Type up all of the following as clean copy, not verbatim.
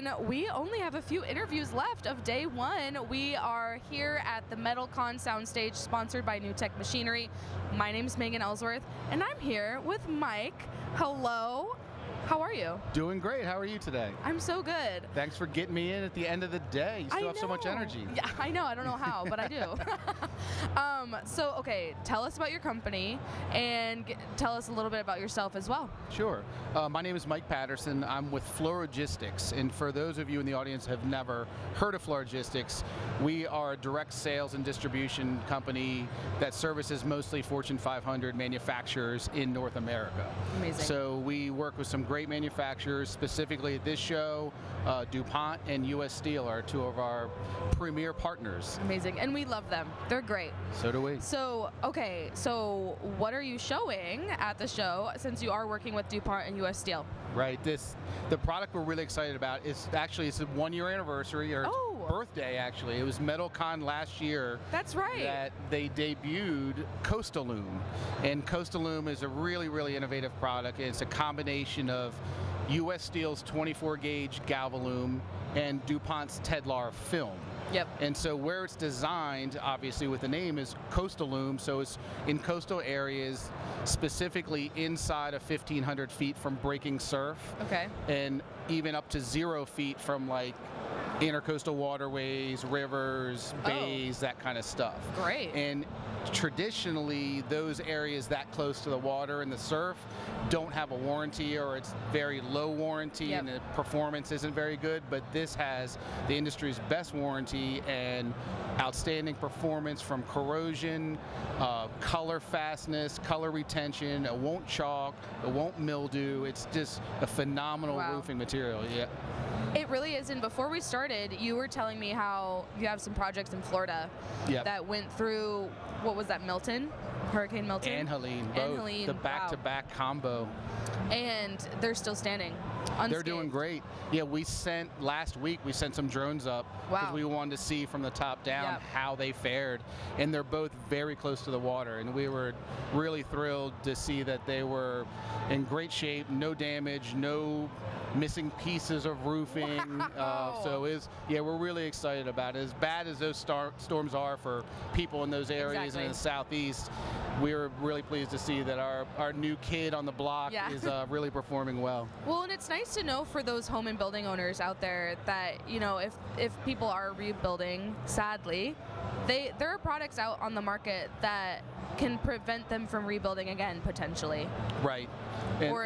everyone. We only have a few interviews left of day one. We are here at the MetalCon soundstage, sponsored by New Tech Machinery. My name is Megan Ellsworth, and I'm here with Mike. Hello. How are you? Doing great. How are you today? I'm so good. Thanks for getting me in at the end of the day. You still have so much energy. Yeah, I know. I don't know how, but I do. Okay, tell us about your company and tell us a little bit about yourself as well. Sure. My name is Mike Patterson. I'm with Florigistics, and for those of you in the audience who have never heard of Florigistics, we are a direct sales and distribution company that services mostly Fortune 500 manufacturers in North America. Amazing. So we work with some great manufacturers. Specifically at this show, DuPont and US Steel are two of our premier partners. Amazing, and we love them. They're great. So do we. So, okay, so what are you showing at the show since you are working with DuPont and US Steel? Right, the product we're really excited about is actually, it's a 1 year anniversary, or birthday actually. It was MetalCon last year. That's right. That they debuted Coastaloom. And Coastaloom is a really, really innovative product. It's a combination of US Steel's 24 gauge Galvalume and DuPont's Tedlar film. Yep. And so where it's designed, obviously with the name, is Coastaloom, so it's in coastal areas, specifically inside of 1,500 feet from breaking surf. Okay. And even up to 0 feet from like intercoastal waterways, rivers, bays, that kind of stuff. Great. And traditionally, those areas that close to the water and the surf don't have a warranty, or it's very low warranty, and the performance isn't very good, but this has the industry's best warranty and outstanding performance from corrosion, color fastness, color retention. It won't chalk, it won't mildew. It's just a phenomenal roofing material. Yeah. It really is, and before we started, you were telling me how you have some projects in Florida that went through, what was that, Milton? Hurricane Milton? And Helene, both. And Helene, the back-to-back combo. And they're still standing, unscathed. They're doing great. Yeah, last week we sent some drones up because we wanted to see from the top down how they fared. And they're both very close to the water, and we were really thrilled to see that they were in great shape, no damage, no missing pieces of roofing. So we're really excited about it. As bad as those storms are for people in those areas and in the southeast, we're really pleased to see that our new kid on the block is really performing well. Well, and it's nice to know for those home and building owners out there that, you know, if people are rebuilding, sadly, there are products out on the market that can prevent them from rebuilding again, potentially. Right. Or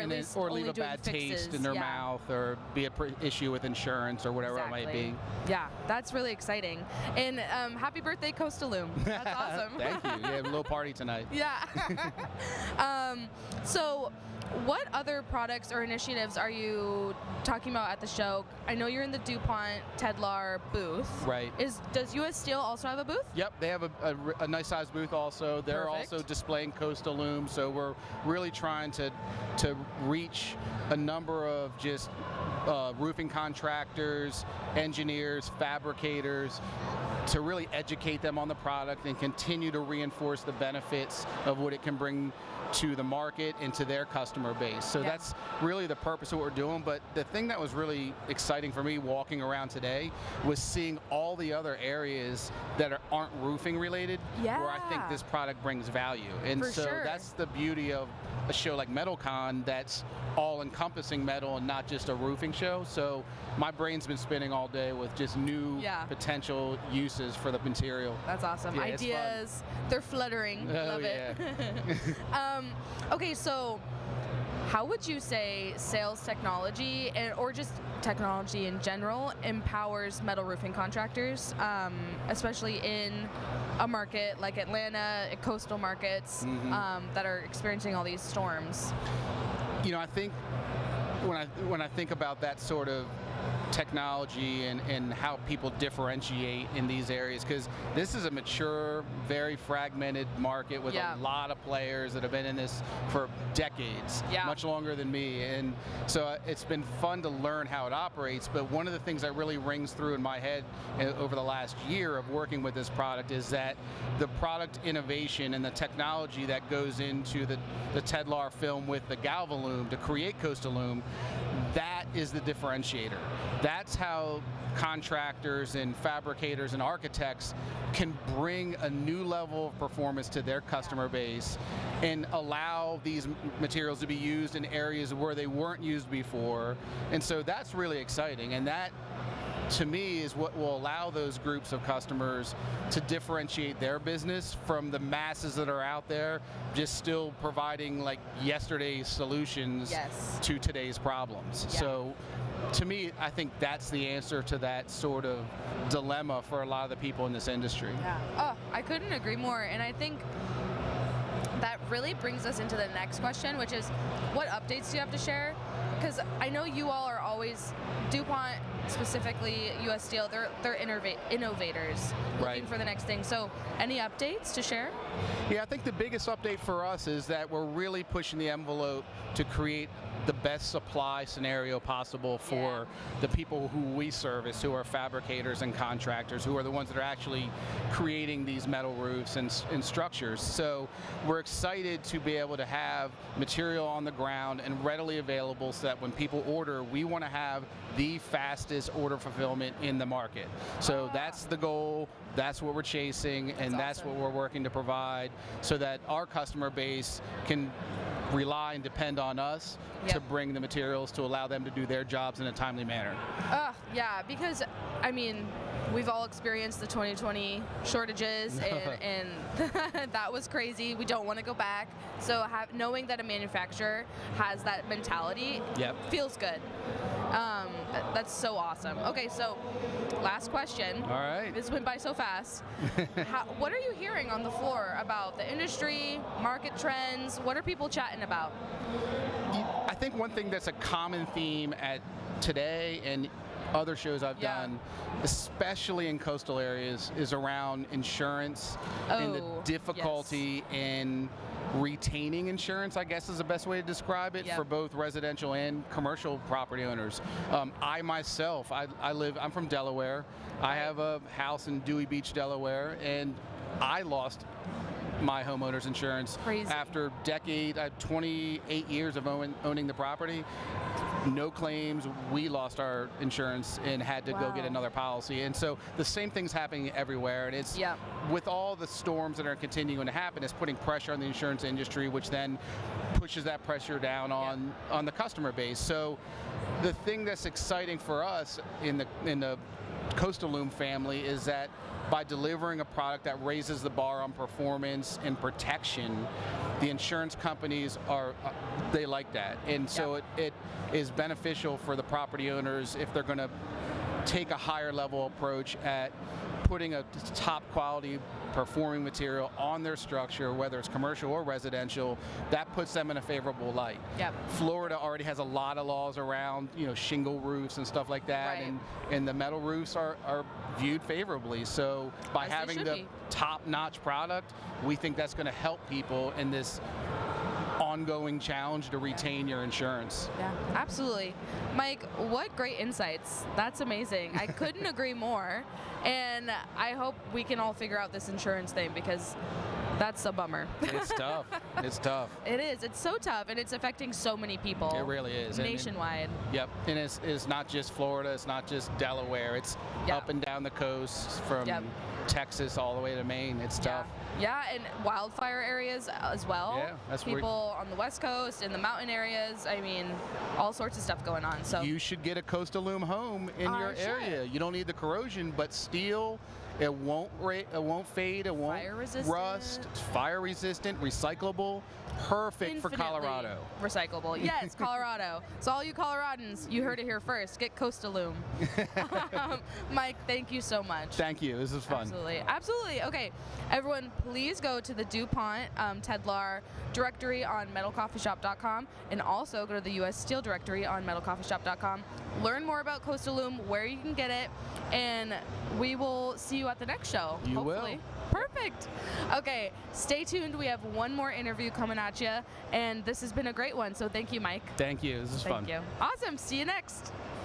leave a bad fixes. taste in their mouth, or be an issue with insurance, or whatever it might be. Yeah, that's really exciting. And happy birthday, Coastaloom. That's awesome. Thank you. Yeah, a little party tonight. Yeah. So what other products or initiatives are you talking about at the show? I know you're in the DuPont Tedlar booth. Right. Does US Steel also have a booth? Yep, they have a nice size booth also. They're also displaying Coastaloom, so we're really trying to reach a number of just roofing contractors, engineers, fabricators, to really educate them on the product and continue to reinforce the benefits of what it can bring to the market and to their customer base. So that's really the purpose of what we're doing. But the thing that was really exciting for me walking around today was seeing all the other areas that aren't roofing related, where I think this product brings value. And that's the beauty of a show like MetalCon, that's all-encompassing metal and not just a roofing show. So my brain's been spinning all day with just new potential uses for the material. That's awesome. Ideas, they're fluttering. Love it. Okay, so how would you say sales technology, or just technology in general, empowers metal roofing contractors, especially in a market like Atlanta, coastal markets that are experiencing all these storms? You know, I think when I think about that sort of technology and how people differentiate in these areas, because this is a mature, very fragmented market with a lot of players that have been in this for decades, much longer than me. And so it's been fun to learn how it operates, but one of the things that really rings through in my head over the last year of working with this product is that the product innovation and the technology that goes into the Tedlar film with the Galvalume to create Coastaloom, that is the differentiator. That's how contractors and fabricators and architects can bring a new level of performance to their customer base and allow these materials to be used in areas where they weren't used before. And so that's really exciting, and that to me is what will allow those groups of customers to differentiate their business from the masses that are out there just still providing like yesterday's solutions to today's problems. So to me, I think that's the answer to that sort of dilemma for a lot of the people in this industry. Oh, I couldn't agree more. And I think that really brings us into the next question, which is, what updates do you have to share? Because I know you all are always, DuPont specifically, US Steel, they're innovators looking for the next thing. So any updates to share? Yeah, I think the biggest update for us is that we're really pushing the envelope to create the best supply scenario possible for the people who we service, who are fabricators and contractors, who are the ones that are actually creating these metal roofs and structures. So we're excited to be able to have material on the ground and readily available so that when people order, we want to have the fastest order fulfillment in the market. So that's the goal, that's what we're chasing, and that's what we're working to provide so that our customer base can rely and depend on us to bring the materials to allow them to do their jobs in a timely manner. Yeah, because I mean, we've all experienced the 2020 shortages, and that was crazy. We don't want to go back. So knowing that a manufacturer has that mentality feels good. That's so awesome. Okay, so last question. All right. This went by so fast. What are you hearing on the floor about the industry, market trends? What are people chatting about? I think one thing that's a common theme at today and other shows I've done, especially in coastal areas, is around insurance and the difficulty in retaining insurance, I guess is the best way to describe it, for both residential and commercial property owners. I myself, I'm from Delaware. I have a house in Dewey Beach, Delaware, and I lost my homeowner's insurance after 28 years of owning the property. No claims. We lost our insurance and had to go get another policy. And so the same thing's happening everywhere. And it's with all the storms that are continuing to happen, it's putting pressure on the insurance industry, which then pushes that pressure down on the customer base. So the thing that's exciting for us in the Coastal Loom family is that by delivering a product that raises the bar on performance and protection, the insurance companies they like that. And so it is beneficial for the property owners if they're going to take a higher level approach at putting a top quality performing material on their structure, whether it's commercial or residential. That puts them in a favorable light. Florida already has a lot of laws around, shingle roofs and stuff like that, and the metal roofs are viewed favorably. So by having the top-notch product, we think that's going to help people in this ongoing challenge to retain your insurance. Yeah, absolutely. Mike, what great insights. That's amazing. I couldn't agree more. And I hope we can all figure out this insurance thing, because that's a bummer. It's tough. It's tough. It is. It's so tough, and it's affecting so many people. It really is. Nationwide. And it's not just Florida. It's not just Delaware. It's up and down the coast from Texas all the way to Maine. It's tough. Yeah, and wildfire areas as well. Yeah, that's people on the West Coast, in the mountain areas. I mean, all sorts of stuff going on. So you should get a Coastal Loom home in your area. You don't need the corrosion, but steel. It won't fade. It won't rust. It's fire resistant, recyclable, perfect for Colorado. Recyclable. Yes, Colorado. So all you Coloradans, you heard it here first. Get Coastal Loom. Mike, thank you so much. Thank you. This is fun. Absolutely. Okay, everyone, please go to the DuPont Tedlar directory on MetalCoffeeShop.com, and also go to the US Steel directory on MetalCoffeeShop.com. Learn more about Coastal Loom, where you can get it, and we will see you at the next show. You hopefully. will. Perfect. Okay, stay tuned. We have one more interview coming at you, and this has been a great one. So thank you, Mike. Thank you. This is fun. Thank you. Awesome. See you next.